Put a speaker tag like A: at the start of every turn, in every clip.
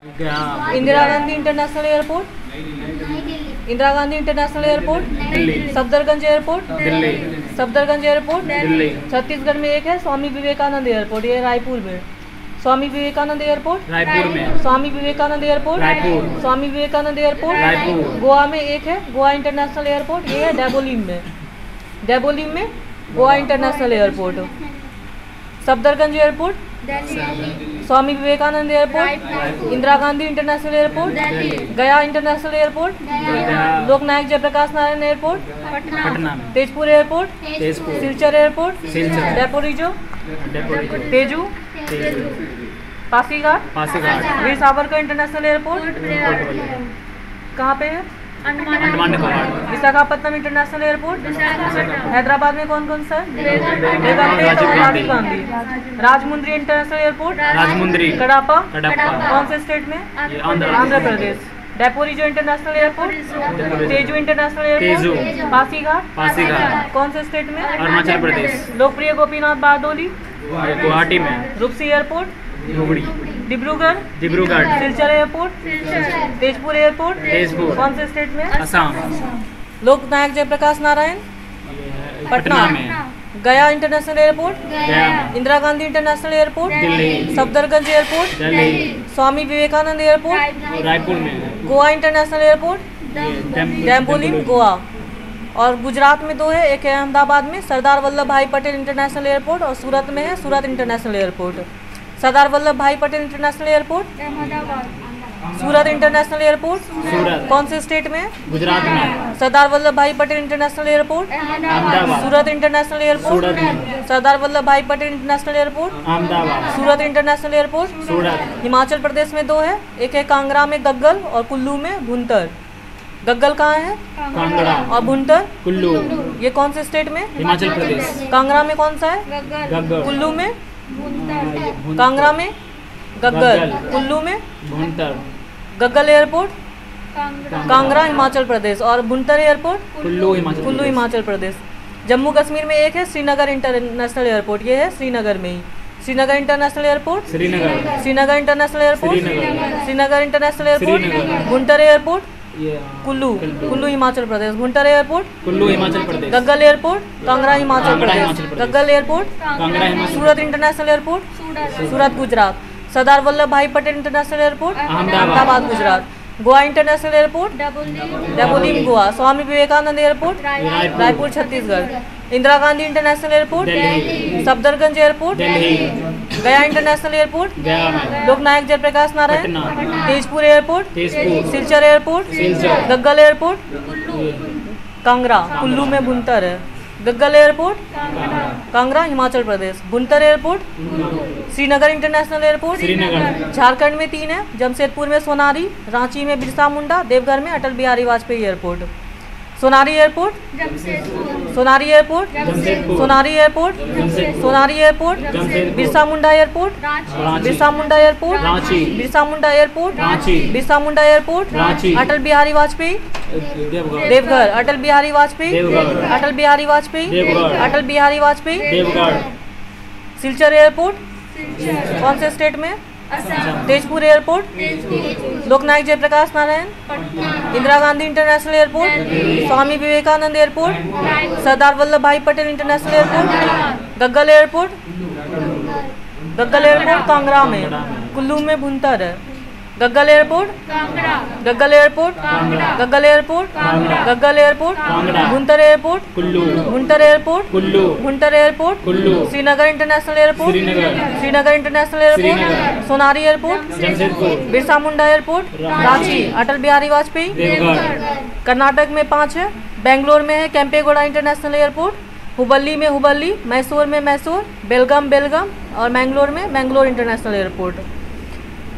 A: Indira Gandhi international airport, Indira Gandhi international airport, Safdarjung airport, Safdarjung airport, Chhattisgarh में एक है स्वामी विवेकानंद एयरपोर्ट, ये रायपुर में। स्वामी विवेकानंद एयरपोर्ट
B: रायपुर में।
A: स्वामी विवेकानंद एयरपोर्ट
B: रायपुर।
A: स्वामी विवेकानंद एयरपोर्ट
B: रायपुर।
A: गोवा में एक है गोवा इंटरनेशनल एयरपोर्ट, ये है डेबोलीम में। डेबोलीम में Goa international airport. Safdarjung airport, Swami Vivekananda airport, Indira Gandhi international airport, Gaya international airport, Loknayak Jayaprakash Narayan airport
B: Patna में।
A: Tezpur airport,
B: Tezpur.
A: Silchar airport,
B: Silchar.
A: Daporijo, Tezu, Pasighat, Veer Savarkar international airport कहाँ पे है?
B: अंडमान निकोबार।
A: Visakhapatnam international airport. हैदराबाद में कौन कौन सा है? राजीव गांधी। Rajahmundry international airport,
B: Rajahmundry.
A: कड़ापा,
B: कड़ापा।
A: कौन से स्टेट में? Andhra Pradesh. Daporijo international airport, Tezu international airport, Pasighat, कौन से स्टेट में?
B: अरुणाचल प्रदेश।
A: लोकप्रिय गोपीनाथ बारडोली,
B: गुवाहाटी में।
A: Rupsi airport,
B: Dhubri.
A: Dibrugarh, Silchar airport, Tezpur airport,
B: Tezpur,
A: कौन से स्टेट में?
B: असम।
A: लोकनायक जयप्रकाश नारायण पटना
B: में।
A: गया इंटरनेशनल एयरपोर्ट,
B: गया में।
A: Indira Gandhi international airport,
B: Delhi.
A: Safdarjung airport,
B: Delhi.
A: Swami Vivekananda airport,
B: Raipur में।
A: Goa international airport, Dabolim Goa. और गुजरात में दो है, एक है अहमदाबाद में सरदार वल्लभ भाई पटेल इंटरनेशनल एयरपोर्ट, और सूरत में है सूरत इंटरनेशनल एयरपोर्ट। सरदार वल्लभ भाई Patel international airport, Surat international airport,
B: सूरत,
A: कौन से स्टेट में?
B: गुजरात में।
A: सरदार वल्लभ भाई पटेल इंटरनेशनल एयरपोर्ट,
B: अहमदाबाद।
A: सूरत इंटरनेशनल एयरपोर्ट,
B: सूरत में।
A: सरदार वल्लभ भाई पटेल इंटरनेशनल एयरपोर्ट,
B: अहमदाबाद।
A: सूरत इंटरनेशनल एयरपोर्ट,
B: सूरत।
A: हिमाचल प्रदेश में दो है, एक है कांगड़ा में गग्गल और कुल्लू में भुंतर। गग्गल कहाँ है?
B: कांगड़ा।
A: और भुंतर
B: कुल्लू,
A: ये कौन से स्टेट में?
B: हिमाचल प्रदेश।
A: कांगड़ा में कौन सा है?
B: गग्गल।
A: कुल्लू में? कांगड़ा में गग्गल, कुल्लू में
B: भुंतर।
A: गग्गल एयरपोर्ट कांगड़ा हिमाचल प्रदेश, और भुंतर एयरपोर्ट
B: कुल्लू
A: कुल्लू हिमाचल प्रदेश। जम्मू कश्मीर में एक है श्रीनगर इंटरनेशनल एयरपोर्ट, ये है श्रीनगर में ही। Srinagar international airport,
B: Srinagar.
A: Srinagar international airport, Srinagar international airport, Bhuntar airport Kullu Himachal Pradesh, Bhuntar airport
B: Kullu Himachal Pradesh,
A: Gaggal airport Kangra Himachal Pradesh, Gaggal airport
B: Kangra Himachal,
A: Surat international airport Surat Gujarat, Sardar Vallabh भाई Patel international airport Ahmedabad Gujarat, Goa international airport Dabolim Goa, Swami Vivekananda airport Raipur Chhattisgarh, Indira Gandhi international airport Safdarjung airport, Gaya international airport, Loknayak Jayaprakash Narayan, Tezpur airport, Silchar airport, Gaggal airport, Kangra Kullu में भुंतर है, Gaggal airport Kangra Himachal Pradesh, Bhuntar airport, Srinagar international airport Jharkhand में 3 है, जमशेदपुर में सोनारी, रांची में बिरसा मुंडा, देवघर में Atal Bihari Vajpayee airport, Sonari airport Sonari airport Sonari airport Sonari airport, Birsa Munda airport Birsa Munda airport Birsa Munda airport Birsa Munda airport, Atal Bihari Vajpayee Deoghar, Atal Bihari Vajpayee Atal Bihari Vajpayee Atal Bihari Vajpayee, Silchar airport कौन से स्टेट में? Tezpur airport, Loknayak Jayaprakash Narayan, Indira Gandhi international airport, Swami Vivekananda airport, Sardar Vallabh भाई Patel international airport, Gaggal airport Kangra में, कुल्लू में भुंतर है, Gaggal airport Gaggal airport Gaggal airport Gaggal airport, Bhuntar airport Bhuntar airport Bhuntar airport, Srinagar international airport Srinagar international airport, Sonari airport, Birsa Munda airport, Ranchi Atal Bihari Vajpayee, Karnataka में 5 है, बेंगलोर में है केम्पेगौड़ा इंटरनेशनल एयरपोर्ट, हुबली में हुबली, मैसूर में मैसूर, बेलगाम और मैंगलोर में Mangalore international airport,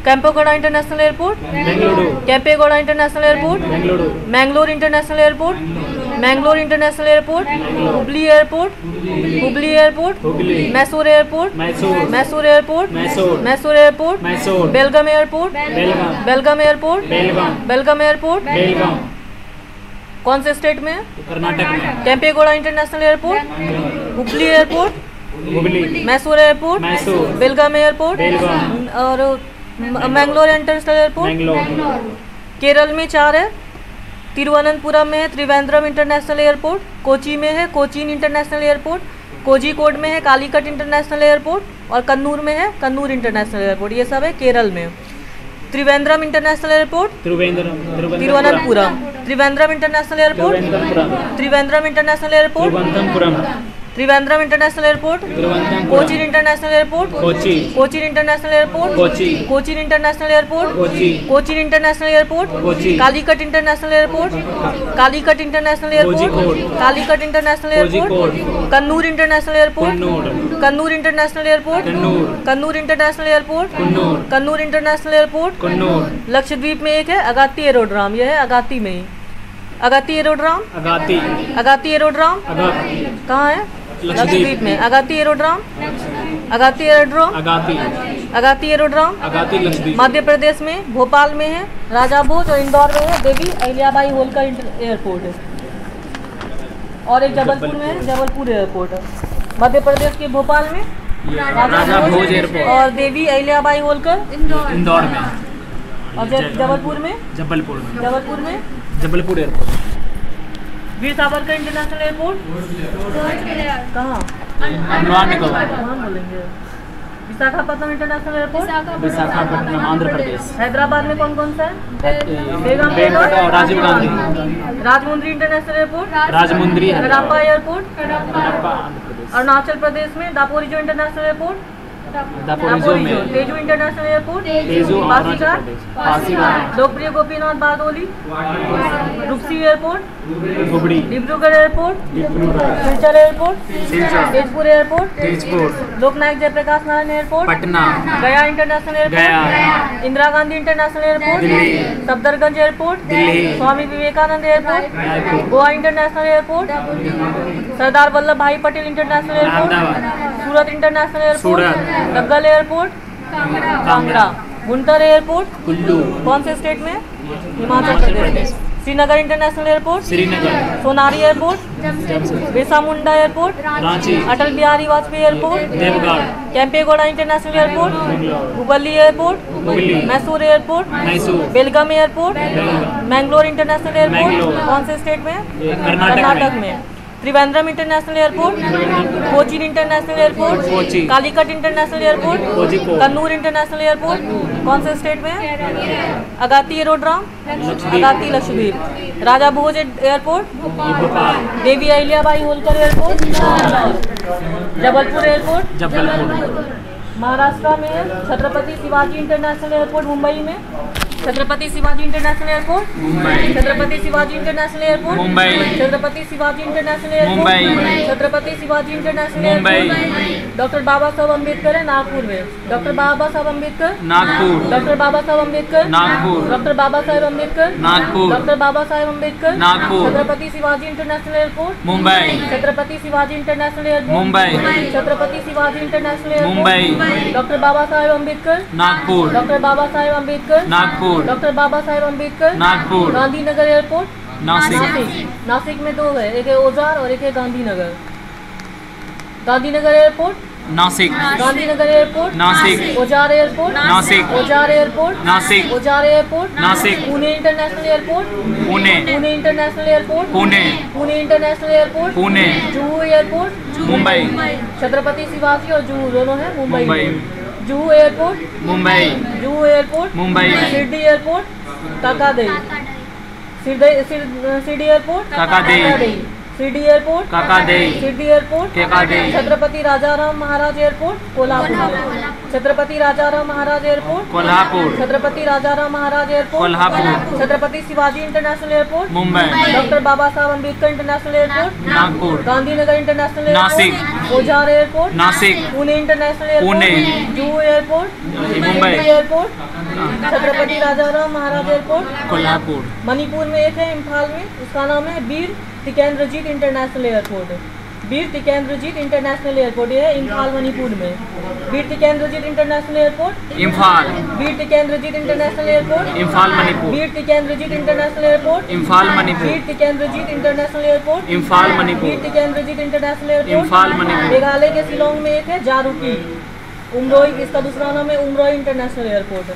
A: Kempegowda international airport Kempegowda international airport, Mangalore international airport Mangalore international airport, Hubli airport Hubli airport, Mysore airport Mysore airport Mysore airport, Belgaum airport Belgaum airport Belgaum airport, कौन से स्टेट में?
B: कर्नाटक में,
A: Kempegowda international airport, Hubli airport Mysore airport Belgaum airport, और मैंगलोर इंटरनेशनल एयरपोर्ट।
B: मैंगलोर।
A: केरल में 4 है, तिरुवनंतपुरम में है त्रिवेंद्रम इंटरनेशनल एयरपोर्ट, कोची में है कोचीन इंटरनेशनल एयरपोर्ट, कोझिकोड में है कालीकट इंटरनेशनल एयरपोर्ट और कन्नूर में है कन्नूर इंटरनेशनल एयरपोर्ट। ये सब है केरल में। Trivandrum international airport Thiruvananthapuram, Trivandrum international airport, Trivandrum international airport, Trivandrum international airport, Cochin international airport, Cochin international airport, Cochin international airport, Cochin international airport, Calicut international airport, Calicut international airport, Calicut international airport, Kannur international airport, Kannur international airport, Kannur international airport, Kannur international airport. Lakshadweep में एक है Agatti aerodrome, यह है अगाती में ही। Agatti aerodrome, Agatti aerodrome कहाँ है? लक्षद्वीप में। Agatti aerodrome, Agatti aerodrome, Agatti aerodrome Madhya Pradesh में भोपाल में है, राजा भोज और इंदौर में है देवी अहिल्याबाई होलकर एयरपोर्ट, और एक जबलपुर में है जबलपुर एयरपोर्ट। मध्य प्रदेश के भोपाल में राजा भोज एयरपोर्ट और देवी अहिल्याबाई होलकर
B: इंदौर में,
A: और जबलपुर में
B: Jabalpur airport.
A: Veer Savarkar international airport कहाँ? कहाँ बोलेंगे? Visakhapatnam international airport,
B: Visakhapatnam Andhra Pradesh.
A: हैदराबाद में कौन कौन सा है?
B: बेगमपेट और Rajiv Gandhi.
A: Rajahmundry international airport,
B: Rajahmundry,
A: Kadapa airport.
B: Andhra Pradesh.
A: Arunachal Pradesh में दापोरिजो इंटरनेशनल एयरपोर्ट,
B: दापोरिजो में
A: Tezu international airport,
B: Tezu
A: Pasighat,
B: Pasighat.
A: Lokpriya Gopinath Bordoloi, Rupsi airport,
B: हुबड़ी,
A: Dibrugarh airport, Silchar airport, Tezpur airport, Loknayak Jayaprakash Narayan airport,
B: Patna,
A: Gaya international airport, Indira Gandhi international airport, Safdarjung airport, Swami Vivekananda airport, Goa international airport, Sardar Vallabh भाई Patel international airport, Surat international airport, Gaggal airport, Kangra, Bhuntar airport, Kullu. कौन से स्टेट में? Himachal Pradesh. Srinagar international airport,
B: Srinagar.
A: Sonari airport, Birsa Munda airport,
B: Ranchi.
A: Atal Bihari Vajpayee airport,
B: देवगढ़।
A: Kempegowda international airport, Hubli airport, Mysore airport, Belgaum airport, Mangalore international airport. कौन से state में? कर्नाटक में। Trivandrum international airport, Cochin international airport, Calicut international airport, Kannur international airport. कौन से स्टेट में? Agatti aerodrome, Agatti Lakshadweep. Raja Bhoj airport, Devi Ahilyabai Holkar airport, Jabalpur airport. Maharashtra में छत्रपति शिवाजी इंटरनेशनल एयरपोर्ट मुंबई में, Chhatrapati Shivaji international airport Mumbai, Chhatrapati Shivaji international airport Mumbai, Chhatrapati Shivaji international airport Mumbai, Chhatrapati Shivaji international airport. Doctor Baba Sahab Ambedkar है नागपुर में, doctor Baba Sahab Ambedkar Nagpur, doctor Baba Sahab Ambedkar Nagpur, doctor Baba Sahab Ambedkar Nagpur, doctor Baba Sahab Ambedkar Nagpur. Chhatrapati Shivaji international airport Mumbai, Chhatrapati Shivaji international airport Mumbai, Chhatrapati Shivaji international airport Mumbai, doctor Baba Saheb Ambedkar Nagpur, doctor Baba Saheb Ambedkar Nagpur, doctor Baba Saheb Ambedkar Nagpur. Gandhinagar airport Nashik, Nashik में 2 है, एक है ओजार और एक है Gandhinagar. Gandhinagar airport Nashik, Gandhinagar airport Nashik, Ozar airport Nashik, Ozar airport Nashik, Ozar airport Nashik. Pune international airport Pune, Pune international airport Pune, Pune international airport Pune. Juhu airport Mumbai, Chhatrapati Shivaji और जुहू दोनों है मुंबई में। Juhu airport Mumbai, Juhu airport Mumbai. Shirdi airport Kakadi, Shirdi airport Kakadi, Shirdi airport Kakadi, Shirdi airport Kakadi. Chhatrapati Rajaram Maharaj airport Kolhapur, Chhatrapati Rajaram Maharaj airport Kolhapur, Chhatrapati Rajaram Maharaj airport Kolhapur. Chhatrapati Shivaji international airport Mumbai, doctor Baba Sahab Ambedkar international airport Nagpur, Gandhinagar international Nashik, Ozar airport Nashik, Pune international airport Pune, Juhu airport Mumbai airport, Chhatrapati Rajaram Maharaj airport Kolhapur. Manipur में एक है इम्फाल में, उसका नाम है Veer Tikendrajit international airport, Veer Tikendrajit international airport. ये है इम्फाल मणिपुर में। Veer Tikendrajit international airport Imphal, Veer Tikendrajit international airport Imphal Manipur, Veer Tikendrajit international airport Imphal Manipur, Veer Tikendrajit international airport Imphal Manipur, Veer Tikendrajit international airport Imphal Manipur. Meghalaya के शिलोंग में एक है जारूकी, उमरोई, इसका दूसरा नाम है Umroi international airport.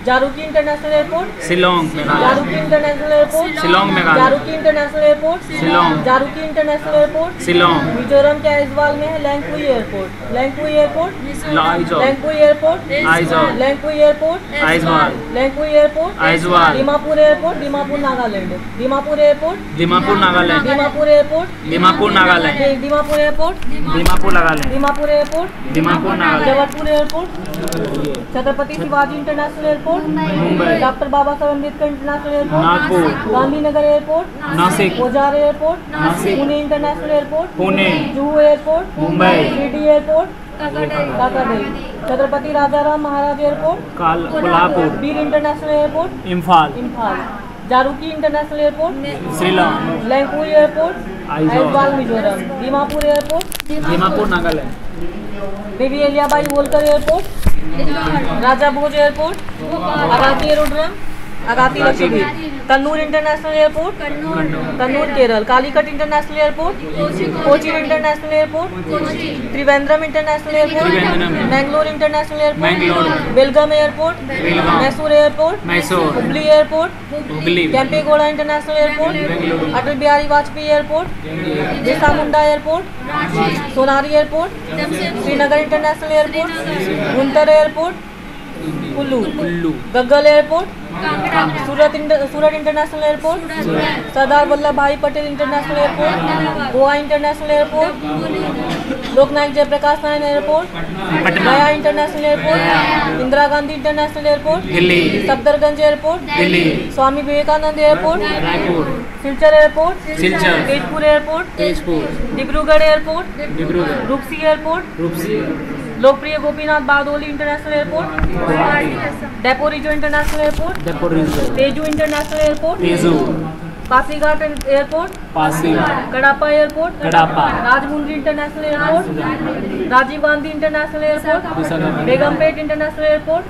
A: Jaruki international airport,
B: Shillong Meghalaya.
A: Jaruki international airport,
B: Shillong Meghalaya.
A: Jaruki international airport,
B: Shillong.
A: Jaruki international airport,
B: Shillong.
A: Mizoram के आइजवाल में है Lengpui airport, Lengpui airport,
B: Aizawl.
A: Lengpui airport,
B: Aizawl.
A: Lengpui airport,
B: Aizawl.
A: Lengpui airport,
B: Aizawl.
A: Dimapur airport, Dimapur Nagaland, Dimapur airport,
B: Dimapur Nagaland.
A: Dimapur airport,
B: Dimapur Nagaland.
A: Dimapur airport,
B: Dimapur Nagaland.
A: Dimapur airport,
B: Dimapur Nagaland.
A: Jabalpur airport, Chhatrapati Shivaji international airport,
B: Mumbai.
A: Doctor Baba Saheb Ambedkar international airport,
B: Nagpur.
A: Gandhinagar airport,
B: Nashik.
A: Ozar airport,
B: Nashik.
A: Pune international airport,
B: Pune.
A: Juhu airport,
B: Mumbai.
A: Shirdi airport, काकड़ई, Chhatrapati Rajaram Maharaj airport,
B: Kolhapur.
A: Bir international airport,
B: Imphal.
A: Imphal, जारूकी international airport,
B: Shillong.
A: Lengpui airport,
B: Aizawl.
A: Aizawl Mizoram, Dimapur airport,
B: Dimapur Nagaland.
A: Devi Ahilyabai Holkar airport, Raja Bhoj airport, Agatti aerodrome, Agatti Lakshadweep, Kannur international airport, Kannur Kerala, Calicut international airport, Cochin international airport, Trivandrum international airport,
B: Trivandrum.
A: Mangalore international airport,
B: Mangalore.
A: Belgaum airport,
B: Belgaum.
A: Mysore airport,
B: Mysore.
A: Hubli airport,
B: Hubli.
A: Kempegowda international airport,
B: Bengaluru.
A: Atal Bihari Vajpayee airport, Birsa Munda airport, Sonari airport, Srinagar international airport, Bhuntar airport, Kullu, Gaggal airport, Surat international airport, Sardar Vallabh भाई Patel international airport, Goa international airport, Loknayak Jayaprakash Narayan airport, Gaya international airport, Indira Gandhi international airport,
B: Delhi.
A: Safdarjung airport,
B: Delhi.
A: Swami Vivekananda airport,
B: Raipur.
A: Silchar airport,
B: Silchar.
A: Tezpur airport,
B: Tezpur.
A: Dibrugarh airport,
B: Dibrugarh.
A: Rupsi airport,
B: Rupsi.
A: Lokpriya Gopinath Bordoloi international airport, Daporijo international airport,
B: Daporijo.
A: Tezu international airport,
B: Tezu.
A: Pasighat airport,
B: Pasighat.
A: Kadapa airport,
B: Kadapa.
A: Rajahmundry international airport, Rajiv Gandhi international airport,
B: Visakhapatnam.
A: Begumpet international airport,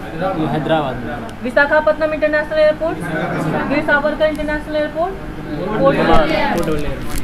B: Hyderabad.
A: Visakhapatnam international airport, Veer Savarkar international airport, Port Blair.